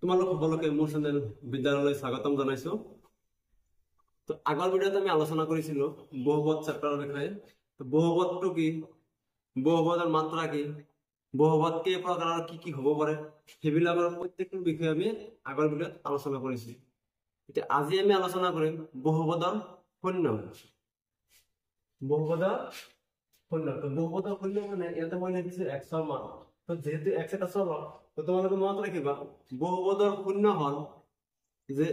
তোমালোক সকলোকে মোৰ চেনেল বিদ্যালয়লৈ স্বাগতম জনাইছো। তো আগৰ ভিডিঅ'ত আমি আলোচনা কৰিছিলো বহুপদ চেপ্টাৰৰ বিষয়ে। তো বহুপদটো কি, বহুপদৰ মাত্ৰা কি, বহুপদ কেই প্ৰকাৰৰ, কি হ'ব পাৰে, সেইবিলাকৰ প্ৰত্যেকটোৰ বিষয়ে আমি আগৰ ভিডিঅ'ত আলোচনা কৰিছো। এতিয়া আজি আমি আলোচনা কৰিম বহুপদৰ শূন্য। বহুপদৰ শূন্য। তো বহুপদৰ শূন্য মানে ইয়াতে মই লিখিছো x ৰ মান। তো যেহেতু x এটা চলক, তো তোমালোকে মনত ৰাখিবা বহুপদৰ শূন্য হল যে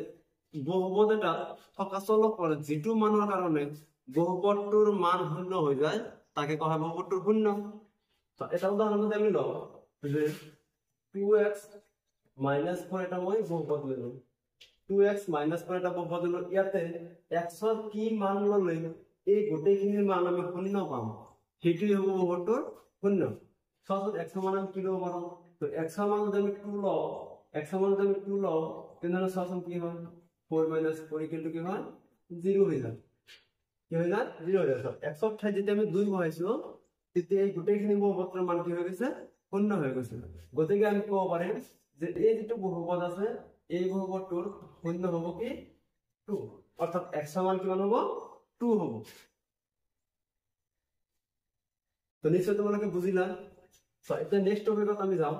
বহুপদ এটা থকা চলকৰ যিটো মানৰ কাৰণে বহুপদটোৰ মান শূন্য হৈ যায় তাকে কোৱা হয় বহুপদটোৰ শূন্য। তো এটা উদাহৰণ যদি আমি লওঁ যে 2x - 4 এটা মই বহুপদ ললো, 2x - 4 এটা বহুপদ ললো। ইয়াতে x ৰ কি মান ললে এই গোটেইখিনিৰ মান আমি শূন্য পাম, সেইটোই হ'ব বহুপদটোৰ শূন্য। সহজত x ৰ মান আমি কি লব পাৰো, তো x ৰ মান যদি আমি 2 লওঁ, x ৰ মান যদি আমি 2 লওঁ তেনেহলে সহজত কি হয় 4 - 4 কি হয় 0 হৈ যায়। কি হৈ যায় 0 হৈ যায়। x ৰ ঠাইত যেতিয়া আমি 2 বহাইছো তেতিয়া এই গোটেইখিনি বহুপদৰ মান কি হৈ গৈছে শূন্য হৈ গৈছে। গতিকে আমি ক'ব পাৰিম যে এই যিটো বহুপদ আছে এই বহুপদটোৰ শূন্য হ'ব কি 2, অৰ্থাৎ x ৰ মান কিমান হ'ব 2 হ'ব। তো নিশ্চয় তোমালোকে বুজিলা। তো এতিয়া নেক্সট টপিকত আমি যাম।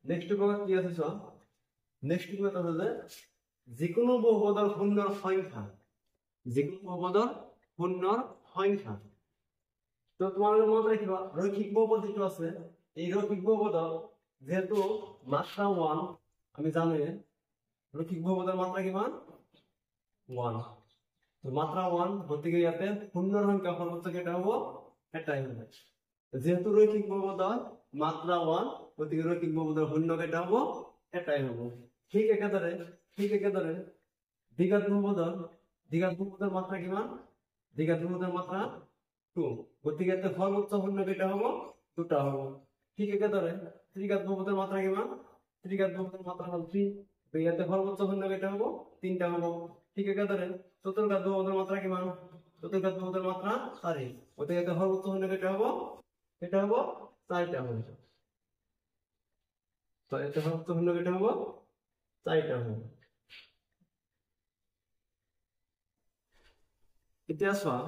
নেক্সট টপিকত কি আছে চোৱা, নেক্সট টপিকত আছে যে যিকোনো বহুপদৰ শূন্যৰ সংখ্যা, যিকোনো বহুপদৰ শূন্যৰ সংখ্যা। তো তোমালোকে মনত ৰাখিবা ৰৈখিক বহুপদ যিটো আছে এই ৰৈখিক বহুপদৰ যেহেতু মাত্ৰা 1 আমি জানোৱে, ৰৈখিক বহুপদৰ মাত্ৰা কিমান 1। তো মাত্ৰা 1 গতিকে ইয়াতে শূন্যৰ সংখ্যা সৰ্বোচ্চ কেইটা হ'ব এটাই হ'ব। যেহেতু ৰৈখিক বহুপদৰ মাত্ৰা 1 গতিকে ৰৈখিক বহুপদৰ শূন্য কেইটা হ'ব এটাই হ'ব। ঠিক একেদৰে দ্বিঘাত বহুপদৰ মাত্ৰা কিমান, দ্বিঘাত বহুপদৰ মাত্ৰা 2 গতিকে ইয়াতে সৰ্বোচ্চ শূন্য কেইটা হ'ব দুটা হ'ব। ঠিক একেদৰে ত্ৰিঘাত বহুপদৰ মাত্ৰা কিমান, ত্ৰিঘাত বহুপদৰ মাত্ৰা হ'ল 3 গতিকে ইয়াতে সৰ্বোচ্চ শূন্য কেইটা হ'ব তিনটা হ'ব। ঠিক একেদৰে চতুৰ্ঘাত বহুপদৰ মাত্ৰা কিমান, চতুৰ্ঘাত বহুপদৰ মাত্ৰা 4 গতিকে ইয়াতে সৰ্বোচ্চ শূন্য কেইটা হ'ব 4টা হ'ব। তো ইয়াতে সৰ্বোচ্চ শূন্য কেইটা হ'ব 4টা হ'ব। এতিয়া চোৱা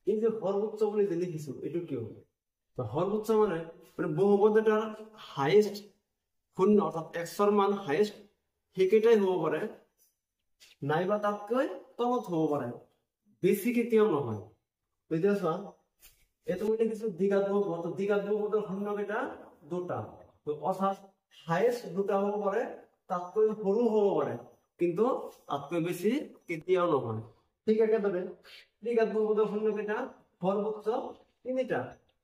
এই যে সৰ্বোচ্চ বুলি যে লিখিছো এইটো কিয়, তো সৰ্বোচ্চ মানে বহুপদ এটাৰ হাইয়েষ্ট শূন্য অৰ্থাৎ x ৰ মান হাইয়েষ্ট সেইকেইটাই হ'ব পাৰে, নাইবা তাতকৈ তলত হ'ব পাৰে, বেছি কেতিয়াও নহয়। এতিয়া চোৱা এইটো মই লিখিছো দ্বিঘাত বহুপদ, দ্বিঘাত বহুপদৰ শূন্য কেইটা দুটা, তো অৰ্থাৎ হাইয়েষ্ট দুটা হ'ব পাৰে, তাতকৈ সৰু হ'ব পাৰে, কিন্তু তাতকৈ বেছি কেতিয়াও নহয়। ঠিক একেদৰে ত্ৰিঘাত বহুপদৰ শূন্য কেইটা সৰ্বোচ্চ 3টা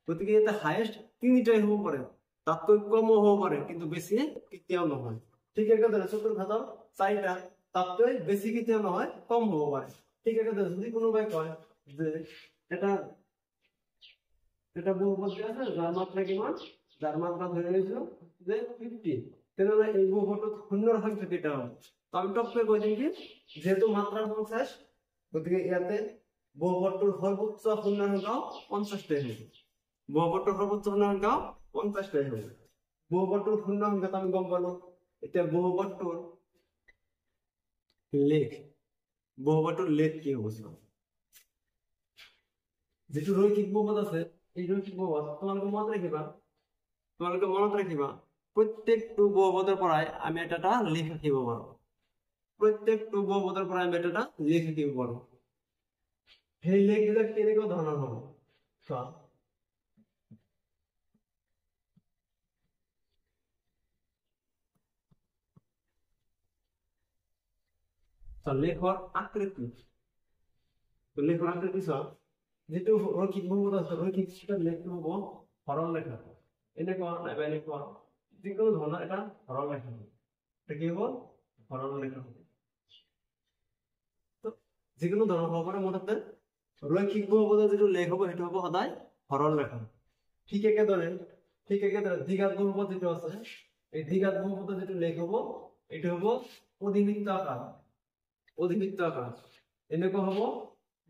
গতিকে ইয়াতে হাইয়েষ্ট 3টাই হ'ব পাৰে, তাতকৈ কমও হ'ব পাৰে, কিন্তু বেছি কেতিয়াও নহয়। ঠিক একেদৰে চতুৰ্ঘাতৰ 4টা, তাতকৈ বেছি কেতিয়াও নহয়, কম হ'ব পাৰে। ঠিক একেদৰে যদি কোনোবাই কয় যে এটা বহুপদ আছে যাৰ মাত্ৰা কিমান, যাৰ মাত্ৰা ধৰি লৈছো যে 50, তেনেহ'লে এই বহুপদটোত শূন্যৰ সংখ্যা কেইটা হ'ব, তো আমি টপকে কৈ দিম কি যেহেতু মাত্ৰা 50 গতিকে ইয়াতে বহুপদটোৰ সৰ্বোচ্চ শূন্যৰ সংখ্যা 50টাই হ'ব। বহুপদটোৰ সৰ্বোচ্চ শূন্যৰ সংখ্যা 50টাই হ'ব। বহুপদটোৰ শূন্য সংখ্যাটো আমি গম পালো। এতিয়া বহুপদটোৰ লেখ কি হ'ব চোৱা, যিটো ৰৈখিক বহুপদ আছে এই ৰৈখিক বহুপদ তোমালোকে মনত ৰাখিবা প্ৰত্যেকটো বহুপদৰ পৰাই আমি এটা লেখ ৰাখিব পাৰো, প্ৰত্যেকটো বহুপদৰ পৰাই আমি এটা লেখ ৰাখিব পাৰো। সেই লেখবিলাক কেনেকুৱা ধৰণৰ হ'ব চোৱা, লেখৰ আকৃতি চোৱা, যিটো ৰৈখিক বহুপদ আছে ৰৈখিক লেখটো হ'ব সৰল ৰেখা, এনেকুৱা নাইবা এনেকুৱা যিকোনো ধৰণৰ এটা সৰল ৰেখা হ'ব। এটা কি হ'ব সৰল ৰেখা হ'ব, তো যিকোনো ধৰণৰ হ'ব পাৰে, মুঠতে ৰৈখিক বহুপদৰ যিটো লেখ হ'ব সেইটো হ'ব সদায় সৰল ৰেখা। ঠিক একেদৰে দ্বিঘাত বহুপদ যিটো আছে এই দ্বিঘাত বহুপদৰ যিটো লেখ হ'ব এইটো হ'ব অধিবৃত্ত আকাৰ, এনেকুৱা হ'ব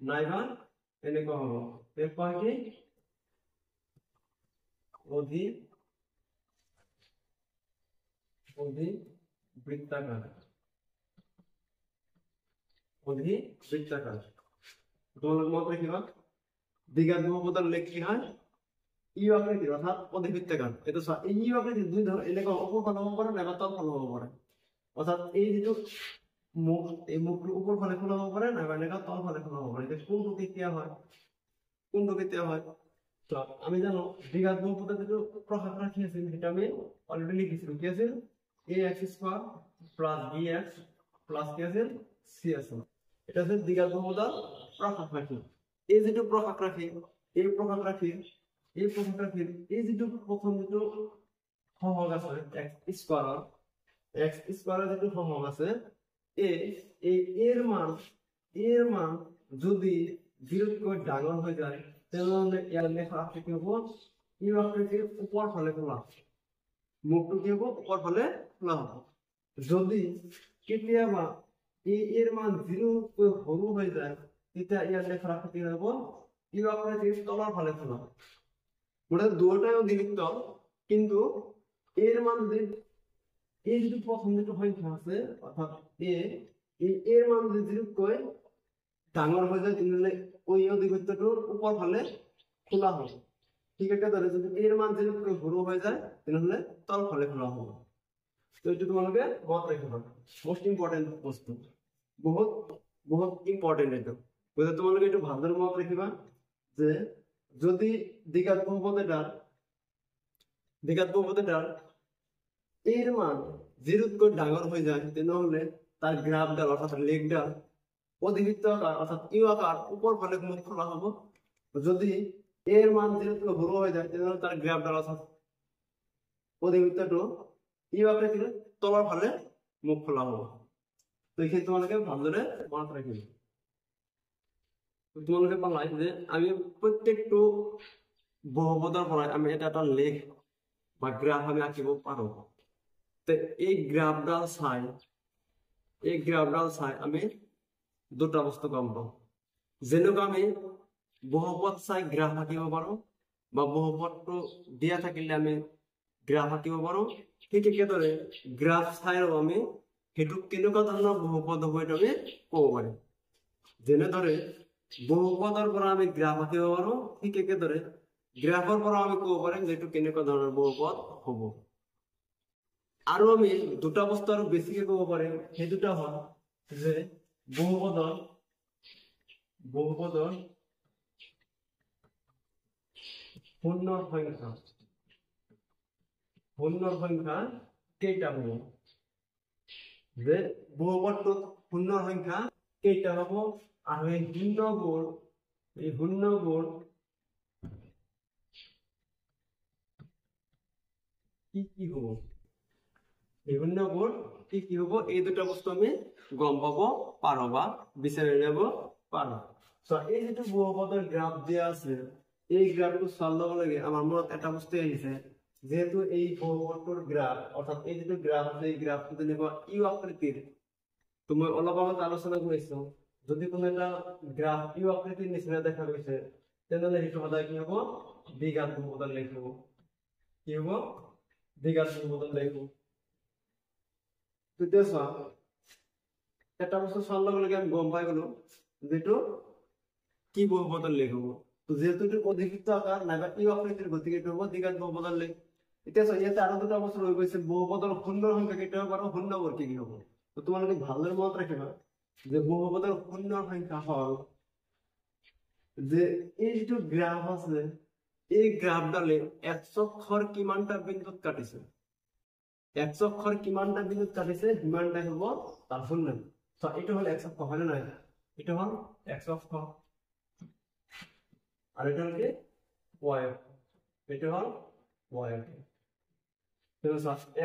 নাইবা এনেকুৱা হ'ব, এনেকুৱা কি অধিবৃত্ত বৃত্তাকার অধিবৃত্তাকার তোমাদের মত রেখিবা দ্বিঘাত বহুপদর লেখ কি হয় ই আকৃতির অর্থাৎ অধিবৃত্তাকার এটা এই ই আকৃতির দুই ধরনের এলাকা উপর ফল হবো পারে না তল ফল হবো পারে অর্থাৎ এই যে মুখ এই মুখের উপর ফলে খোলা হবো পারে না এলাকা তল ফলে খোলা হবো পারে কোন প্রক্রিয়া হয় তো আমি জানো দ্বিঘাত বহুপদর যে প্রকাশ রাখিয়েছি সেটা আমি অলরেডি লিখেছি কি আছে ax square plus bx plus কি আছে c আছে এটা হচ্ছে দ্বিঘাত বহুপদর প্রকাশ রাখি এই যেটা প্রকাশ রাখি এই প্রকাশ রাখির এই যেটা প্রথম যেটা সহগ আছে x স্কয়ার যেটা সহগ আছে এর মান যদি 0 থেকে ডাঙর হয়ে যায় তাহলে এর লেখা আকৃতি হবে এই আকৃতির উপর ফলে খোলা মুখটু কি হবে উপর ফলে খোলা হবে যদি কেতিয়াবা এর মান 0 থেকে সরু হয়ে যায় এটা এর লেখা আকৃতি হবে এই আকৃতির তলার ফলে খোলা ওটা দুটোটাই অধিবৃত্ত কিন্তু এর মান যদি এই যদি প্রথম যেটা সংখ্যা আছে অর্থাৎ এর মান যদি 0 থেকে ডাঙর হয়ে যায় তাহলে ওই অধিবৃত্তটার উপর ফলে খোলা হবে ঠিক আছে তাহলে যদি এর মান 0 থেকে সরু হয়ে যায় তাহলে তল ফলে খোলা হবে তো এটা তোমাকে মত রাখতে হবে মোস্ট ইম্পর্টেন্ট বস্তু বহুত ইম্পর্টেন্ট এটা বুঝতে তোমাকে একটু ভালো মত রাখিবা যে যদি দ্বিঘাত বহুপদটার এর মান 0 থেকে ডাঙর হয়ে যায় তাহলে তার গ্রাফটা অর্থাৎ লেগটা অধিবৃত্তাকার অর্থাৎ ইউ আকার উপর ফলে মুখ খোলা হবে যদি এর মান 0 থেকে সরু হয়ে যায় তাহলে তার গ্রাফটা অর্থাৎ অধিবৃত্তটা ইউ আকৃতির তলার ফলে মুখ খোলা হবে তো এখানে তোমাকে ভালো করে মনে রাখবে তোমাকে বলাই যে আমি প্রত্যেকটা বহুপদর পরে আমি এটা একটা লেখ বা গ্রাফ আমি আঁকিব পারো তো এই গ্রাফডাল চাই আমি দুটা বস্তু কম পাবো যেনেক আমি বহুপদ চাই গ্রাফ আঁকিব পারো বা বহুপদটো দিয়া থাকিলে আমি গ্রাফ আঁকিব পারো ঠিক একেদৰে গ্ৰাফ চাইও আমি সেইটো কেনেকুৱা ধৰণৰ বহুপদ হ'ব এটা আমি ক'ব পাৰিম যেনেদৰে বহুপদৰ পৰা আমি গ্ৰাফ আঁকিব পাৰো ঠিক একেদৰে গ্ৰাফৰ পৰা আমি ক'ব পাৰিম যে এইটো কেনেকুৱা ধৰণৰ বহুপদ হ'ব আৰু আমি দুটা বস্তু আৰু বেছিকে ক'ব পাৰিম সেই দুটা হ'ল যে বহুপদৰ পূৰ্ণৰ সংখ্যা কেইটা হ'ব যে বহুপদটোত পূৰ্ণৰ সংখ্যা কেইটা হ'ব আৰু এই শূন্যবোৰ কি হ'ব কি হ'ব এই দুটা বস্তু আমি গম পাব পাৰো বা বিচাৰি ল'ব পাৰো তো এই যেটো বহুপদৰ গ্ৰাফ দিয়া আছে এই গ্ৰাফটো সলভ হ'ব লাগে আমাৰ মনত এটা বস্তু আহিছে যেহেতু এই বহুপদৰ গ্ৰাফ অৰ্থাৎ এই যেটো গ্ৰাফ আছে এই গ্ৰাফটো তেনেকুৱা ইউ আকৃতিৰ তো মই অলপ আগত আলোচনা কৰিছো যদি কোনো এটা গ্ৰাফ ইউ আকৃতিৰ নিচিনা দেখা গৈছে তেনেহলে সেইটো সদায় কি হ'ব দ্বিঘাত বহুপদৰ লেখ হ'ব কি হ'ব দ্বিঘাত বহুপদৰ লেখ হ'ব তো দেখো এটা বস্তু সলভ হ'ব লাগে আমি গম পাই গলো যেটো কি বহুপদৰ লেখ হ'ব তো যেহেতু এটো অধিবৃত্ত আকাৰ নাইবা ইউ আকৃতিৰ গতিকে এটো হ'ব দ্বিঘাত বহুপদৰ লেখ এতিয়া ইয়াতে আৰু দুটা বস্তু ৰৈ গৈছে বহুপদৰ শূন্যৰ সংখ্যা কেইটা হ'ব আৰু শূন্যবোৰ কি হ'ব তো তোমালোকে ভালদৰে মনত ৰাখিবা যে বহুপদৰ শূন্যৰ সংখ্যা হ'ল যে এই যেটো গ্ৰাফ আছে এই গ্ৰাফডালে x অক্ষৰ কিমানটা বিন্দুত কাটিছে x অক্ষৰ কিমানটা বিন্দুত কাটিছে সিমানটাই হ'ব তাৰ শূন্য তো এটা হল x অক্ষ হয় না নাই এটা হল x অক্ষ আর এটা হল কি y অক্ষ এটা হল y অক্ষ তো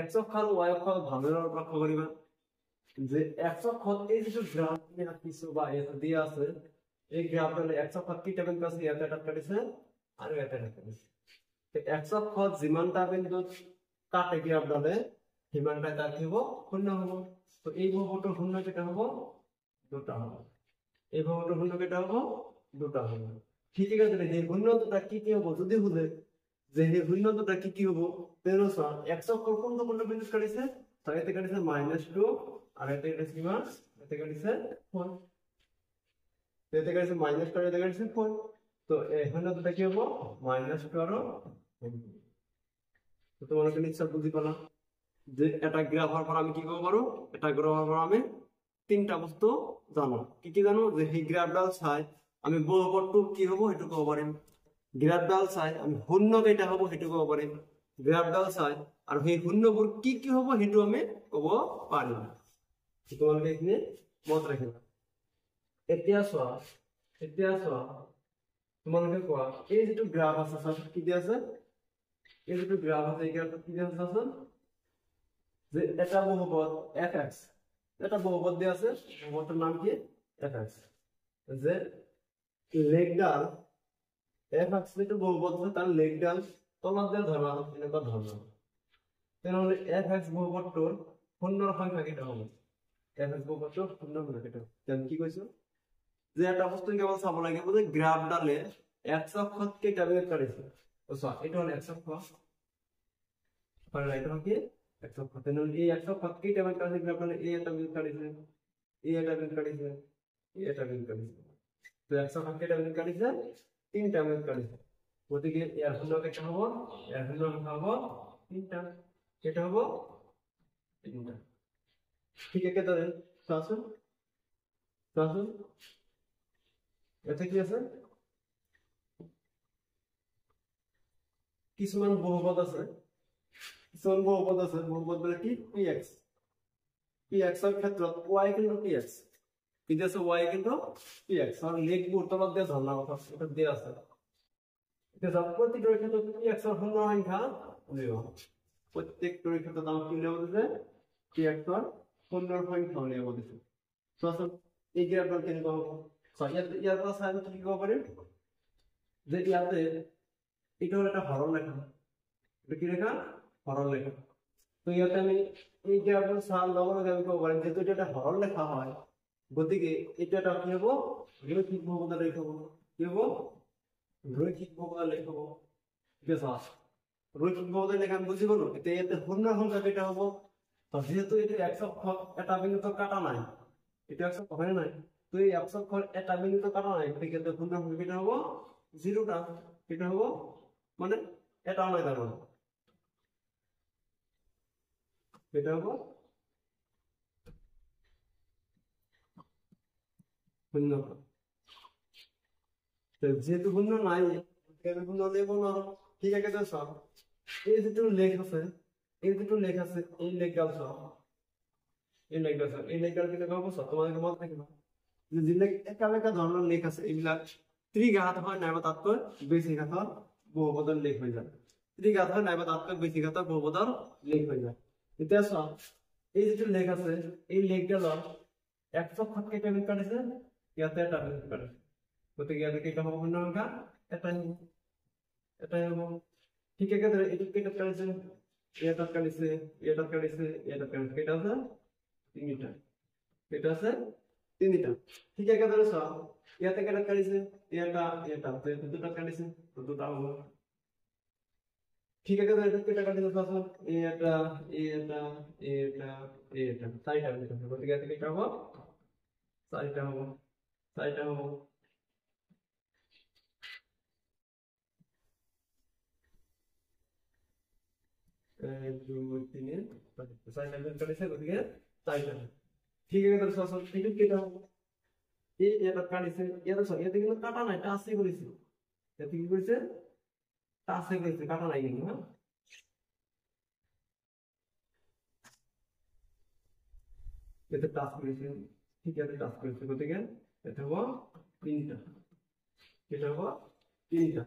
x অক্ষ আর y অক্ষ ভালদৰে লক্ষ্য কৰিবা যে x অক্ষ এই যে গ্রাফ আমি আঁকিছো বা এটা দিয়া আছে এই গ্রাফডালে x অক্ষ কিটা বিন্দু আছে ইয়াতে এটা কাটিছে আৰু ইয়াতে এটা কাটিছে তো x অক্ষ যিমানটা বিন্দুত কাটে গ্রাফডালে সিমানটা তার কি হ'ব শূন্য হ'ব তো এই বহুপদৰ শূন্য কেইটা হ'ব দুটা হ'ব এই বহুপদৰ শূন্য কেইটা হ'ব দুটা হ'ব ঠিক আছে এই শূন্য দুটা কি হ'ব যদি বুঝে যে এই শূন্য দুটা কি হ'ব তেনো x অক্ষৰ কোনটো বিন্দুত কাটিছে তো এতে কাটিছে -2 আর এতে কাটিছে কি মান এতে কাটিছে 4 এতে কাটিছে -4 এতে কাটিছে 4 তো এখানে দুটো কি হবে -2 আর 4 তো তোমরা কি নিশ্চয় বুঝি পালা যে এটা গ্রাফ হওয়ার পর আমি কি করব পারো এটা গ্রাফ হওয়ার পর আমি তিনটা বস্তু জানো কি জানো যে এই গ্রাফ ডাল চাই আমি বহুপদটো কি হবো এটু কব পাৰিম গ্ৰাফ ডাল চাই আমি শূন্য কেইটা হবো হেতু কব পাৰিম গ্ৰাফ ডাল চাই আৰ সেই শূন্যবোৰ কি হবো হেতু আমি কব পাৰিম তোমালোকে এখানে মত ৰাখিবা এতিয়া চোৱা তোমালোকে কোৱা এই যেটো গ্রাফ আছে সব কি দি আছে এই যেটো গ্রাফ আছে এই গ্রাফত কি দি আছে আছে যে এটা বহুপদ fx এটা বহুপদ দি আছে বহুপদৰ নাম কি fx যে লেগডাল fx যেটো বহুপদ আছে তাৰ লেগডাল তলত দিয়া ধৰা এনেকুৱা ধৰণৰ তেনেহলে fx বহুপদটোৰ পূৰ্ণৰ সংখ্যা কেইটা হ'ব fx বহুপদটোৰ পূৰ্ণৰ সংখ্যা কেইটা তেন কি কৈছো যে এটা বস্তু কেৱল চাব লাগিব যে গ্ৰাফ ডালে x অক্ষত কেইটা বিন্দু কাটিছে তো চোৱা এইটো হ'ল x অক্ষ আৰু এইটো কি x অক্ষ তেনেহলে এই x অক্ষত কেইটা বিন্দু কাটিছে গ্ৰাফ ডালে a এটা বিন্দু কাটিছে a এটা বিন্দু কাটিছে a এটা বিন্দু কাটিছে তো x অক্ষত কেইটা বিন্দু কাটিছে তিনটা বিন্দু কাটিছে গতিকে ইয়াৰ শূন্য কেইটা হ'ব ইয়াৰ শূন্য সংখ্যা হ'ব তিনটা কেইটা হ'ব তিনটা ঠিক একেদৰে চোৱাচোন এটা কি আছে কিছুমান বহুপদ আছে বহুপদ বলে কি px এর ক্ষেত্ৰত y কিন্তু px কি আছে y কিন্তু px আৰ লেখবোৰ তলত দিয়া ধৰণৰ কথা এটা দিয়া আছে এটা প্ৰত্যেকটোৰ ক্ষেত্ৰত px এৰ শূন্য সংখ্যা উলিয়াব প্ৰত্যেকটোৰ ক্ষেত্ৰত আমি কি উলিয়াব দিছে px এৰ শূন্যৰ সংখ্যা উলিয়াব দিছে চোৱাচোন এই গ্ৰাফৰ কেনেকুৱা হ'ব ইয়াৰ পৰা চাই কি ক'ব পাৰিম যে ইয়াতে এটা হলো একটা হরণ লেখা এটা কি লেখা হরণ লেখা তো ইয়াতে আমি এই গ্রাফের সাল লগে আমি কব পারি যেহেতু এটা হরণ লেখা হয় গতিকে এটা কি হবো রৈখিক বহুপদ লেখা হবো কি হবো রৈখিক বহুপদ লেখা হবো ঠিক আছে রৈখিক বহুপদ লেখা আমি বুঝি গেল এতে পূর্ণ সংখ্যা কেটা হবো তো যেহেতু এটা x অক্ষ এটা বিন্দু তো কাটা নাই এটা x অক্ষ হয় নাই তো এই x অক্ষর এটা বিন্দু তো কাটা নাই গতিকে এতে পূর্ণ সংখ্যা কেটা হবো 0টা কেটা হবো মানে এটা নয় তার মানে এটা হবো শূন্য যেহেতু শূন্য নাই শূন্য দেব না ঠিক আছে তো সব এই যেটো লেখ আছে এই লেখগাল সব এই লেখগাল কি লেখা হবো তোমাদের মত থাকিব যে যে একা ধরনের লেখ আছে এইবিলাক ত্রিঘাত হয় নাইবা তাতকৈ বেশি ঘাতৰ বহুপদৰ লেখ হৈ যায় ত্ৰিঘাত হয় নাইবা তাতকৈ বেশি ঘাতৰ বহুপদৰ লেখ হৈ যায় এতিয়া চোৱা এই যেটো লেখ আছে এই লেখডালৰ 100 কেইটা বিন্দু কাটিছে ইয়াতে এটা বিন্দু কাটিছে গতিকে ইয়াতে কেইটা হ'ব শূন্য সংখ্যা এটাই হ'ব ঠিক একেদৰে এইটো কেইটা কাটিছে এটা কাটিছে কেইটা আছে তিনিটা কেইটা আছে তিনিটা ঠিক একেদৰে চোৱা ইয়াতে কেইটা কাটিছে এটা তো এতে দুটা কাটিছে তো দুটা হবে ঠিক আছে তো এটা কেইটা কাটিছে চোৱা এটা চাৰিটা বিন্দু গতিকে এতে কেইটা হ'ব চাৰিটা হ'ব 1 2 3 চাৰিটা বিন্দু কাটিছে গতিকে চাৰিটা ঠিক আছে তো চোৱা এইটো কেইটা হ'ব এই এটা কাটিছে এটা চোৱা ইয়াতে কিন্তু কাটা নাই টাচে কৰিছে ইয়াতে কি কৰিছে টাচে কৰিছে কাটা নাই কিন্তু হ্যাঁ এতে টাচ কৰিছে ঠিক আছে টাচ কৰিছে গতিকে এটা হ'ব তিনটা এটা হ'ব তিনটা